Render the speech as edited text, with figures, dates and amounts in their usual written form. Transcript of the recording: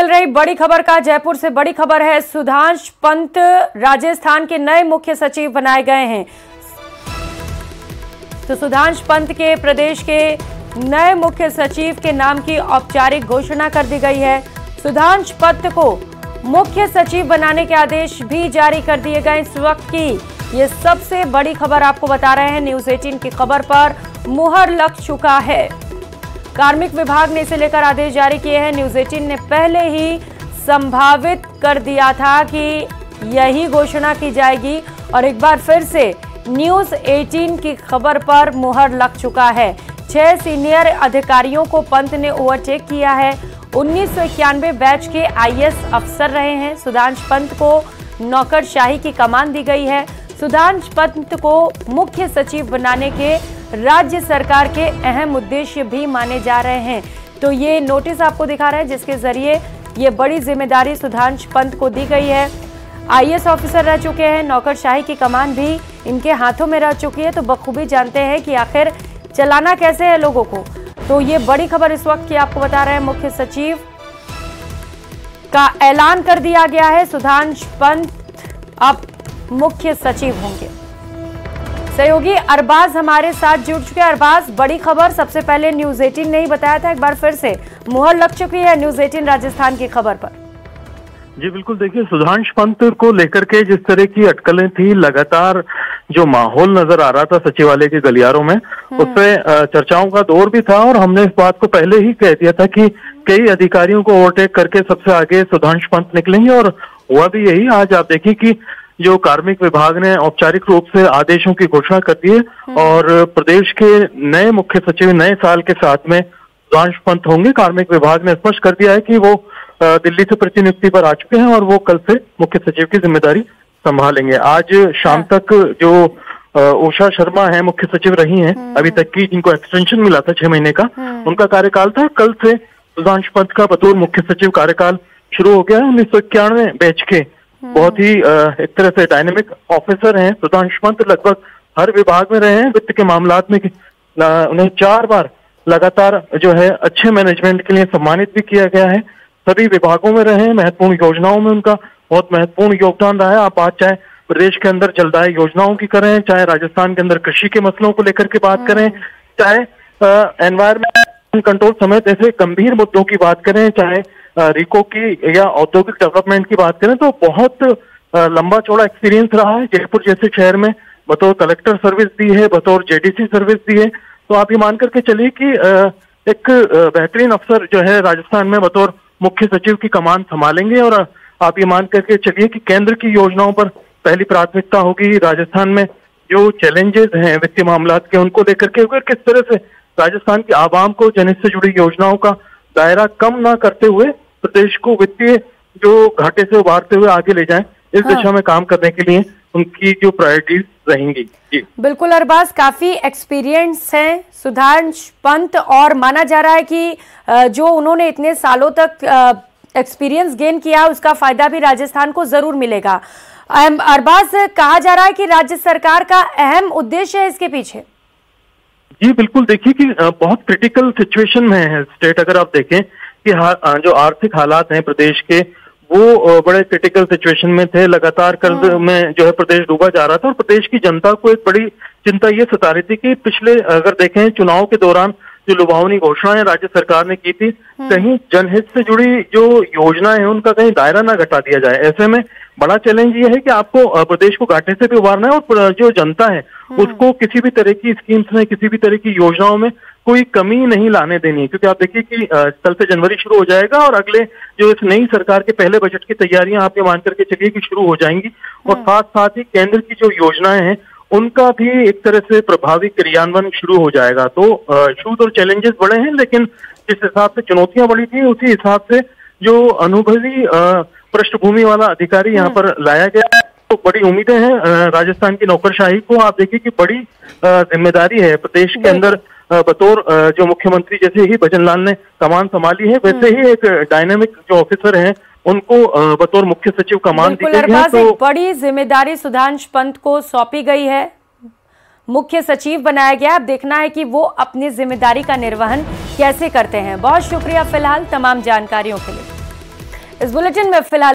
मिल रही बड़ी खबर का जयपुर से बड़ी खबर है। सुधांश पंत राजस्थान के नए मुख्य सचिव बनाए गए हैं। तो सुधांश पंत के प्रदेश के नए मुख्य सचिव के नाम की औपचारिक घोषणा कर दी गई है। सुधांश पंत को मुख्य सचिव बनाने के आदेश भी जारी कर दिए गए। इस वक्त की ये सबसे बड़ी खबर आपको बता रहे हैं। न्यूज़ 18 की खबर पर मुहर लग चुका है। कार्मिक विभाग ने इसे लेकर आदेश जारी किए हैं। न्यूज़ 18 ने पहले ही संभावित कर दिया था कि यही घोषणा की जाएगी और एक बार फिर से न्यूज़ 18 की खबर पर मुहर लग चुका है। 6 सीनियर अधिकारियों को पंत ने ओवरटेक किया है। 1991 बैच के आईएएस अफसर रहे हैं। सुधांश पंत को नौकरशाही की कमान दी गई है। सुधांश पंत को मुख्य सचिव बनाने के राज्य सरकार के अहम उद्देश्य भी माने जा रहे हैं। तो ये नोटिस आपको दिखा रहा है जिसके जरिए ये बड़ी जिम्मेदारी सुधांश पंत को दी गई है। आईएएस ऑफिसर रह चुके हैं, नौकरशाही की कमान भी इनके हाथों में रह चुकी है। तो बखूबी जानते हैं कि आखिर चलाना कैसे है लोगों को। तो ये बड़ी खबर इस वक्त की आपको बता रहे हैं। मुख्य सचिव का ऐलान कर दिया गया है। सुधांश पंत अब मुख्य सचिव होंगे। सहयोगी अरबाज हमारे साथ जुड़ चुके हैं। अरबाज, बड़ी खबर सबसे पहले न्यूज़ 18 ने ही बताया था, एक बार फिर से मुहर लग चुकी है न्यूज़ 18 राजस्थान की खबर पर। जी बिल्कुल, देखिए सुधांश पंत को लेकर के जिस तरह की अटकलें थी, लगातार जो माहौल नजर आ रहा था सचिवालय के गलियारों में, उससे चर्चाओं का दौर भी था और हमने इस बात को पहले ही कह दिया था कि कई अधिकारियों को ओवरटेक करके सबसे आगे सुधांश पंत निकलेंगे और हुआ भी यही। आज आप देखिए कि जो कार्मिक विभाग ने औपचारिक रूप से आदेशों की घोषणा कर दी है और प्रदेश के नए मुख्य सचिव नए साल के साथ में सुधांश पंत होंगे। कार्मिक विभाग ने स्पष्ट कर दिया है कि वो दिल्ली से प्रतिनियुक्ति पर आ चुके हैं और वो कल से मुख्य सचिव की जिम्मेदारी संभालेंगे। आज शाम तक जो उषा शर्मा है मुख्य सचिव रही हैं अभी तक की, जिनको एक्सटेंशन मिला था 6 महीने का, उनका कार्यकाल था। कल से सुधांश पंत का बतौर मुख्य सचिव कार्यकाल शुरू हो गया है। 1991 बैच के बहुत ही एक तरह से डायनेमिक ऑफिसर हैं सुधांश पंत। लगभग हर विभाग में रहे हैं। वित्त के मामलात में उन्हें 4 बार लगातार जो है अच्छे मैनेजमेंट के लिए सम्मानित भी किया गया है। सभी विभागों में रहे हैं। महत्वपूर्ण योजनाओं में उनका बहुत महत्वपूर्ण योगदान रहा है। आप बात चाहे प्रदेश के अंदर जलदाय योजनाओं की करें, चाहे राजस्थान के अंदर कृषि के मसलों को लेकर के बात करें, चाहे एनवायरमेंट कंट्रोल समेत ऐसे गंभीर मुद्दों की बात करें, चाहे रिको की या औद्योगिक डेवलपमेंट की बात करें, तो बहुत लंबा चौड़ा एक्सपीरियंस रहा है। जयपुर जैसे शहर में बतौर कलेक्टर सर्विस दी है, बतौर जेडीसी सर्विस दी है। तो आप ये मान करके चलिए कि एक बेहतरीन अफसर जो है राजस्थान में बतौर मुख्य सचिव की कमान संभालेंगे और आप ये मान करके चलिए कि केंद्र की योजनाओं पर पहली प्राथमिकता होगी। राजस्थान में जो चैलेंजेस हैं वित्तीय मामलात के, उनको लेकर के किस तरह से राजस्थान की आवाम को जनहित से जुड़ी योजनाओं का दायरा कम ना करते हुए प्रदेश को वित्तीय जो घाटे से उबारते हुए आगे ले जाएं, इस दिशा में काम करने के लिए उनकी जो प्रायोरिटीज रहेंगी। जी बिल्कुल अरबाज, काफी एक्सपीरियंस है सुधांश पंत और माना जा रहा है कि जो उन्होंने इतने सालों तक एक्सपीरियंस गेन किया उसका फायदा भी राजस्थान को जरूर मिलेगा। अरबाज, कहा जा रहा है कि राज्य सरकार का अहम उद्देश्य है इसके पीछे। जी बिल्कुल, देखिए कि बहुत क्रिटिकल सिचुएशन में है स्टेट। अगर आप देखें कि जो आर्थिक हालात हैं प्रदेश के, वो बड़े क्रिटिकल सिचुएशन में थे। लगातार कर्ज में जो है प्रदेश डूबा जा रहा था और प्रदेश की जनता को एक बड़ी चिंता ये सता रही थी कि पिछले अगर देखें चुनाव के दौरान जो लुभावनी घोषणाएं राज्य सरकार ने की थी, कहीं जनहित से जुड़ी जो योजनाएं हैं उनका कहीं दायरा ना घटा दिया जाए। ऐसे में बड़ा चैलेंज ये है कि आपको प्रदेश को घाटे से भी उबारना है और जो जनता है उसको किसी भी तरह की स्कीम्स में, किसी भी तरह की योजनाओं में कोई कमी नहीं लाने देनी है। क्योंकि आप देखिए कि कल से जनवरी शुरू हो जाएगा और अगले जो इस नई सरकार के पहले बजट की तैयारियां आप ये मान करके चलिए कि शुरू हो जाएंगी और साथ साथ ही केंद्र की जो योजनाएं हैं उनका भी एक तरह से प्रभावी क्रियान्वयन शुरू हो जाएगा। तो इश्यूज और चैलेंजेस बड़े हैं, लेकिन जिस हिसाब से चुनौतियां बड़ी थी उसी हिसाब से जो अनुभवी पृष्ठभूमि वाला अधिकारी यहाँ पर लाया गया, तो बड़ी उम्मीदें हैं राजस्थान की नौकरशाही को। आप देखिए कि बड़ी जिम्मेदारी है प्रदेश के अंदर। बतौर जो मुख्यमंत्री जैसे ही भजन लाल ने कमान संभाली है, वैसे ही एक डायनेमिक जो ऑफिसर हैं उनको बतौर मुख्य सचिव कमान दी गई है। तो बड़ी जिम्मेदारी सुधांश पंत को सौंपी गई है, मुख्य सचिव बनाया गया। अब देखना है कि वो अपनी जिम्मेदारी का निर्वहन कैसे करते हैं। बहुत शुक्रिया फिलहाल तमाम जानकारियों के लिए। इस बुलेटिन में फिलहाल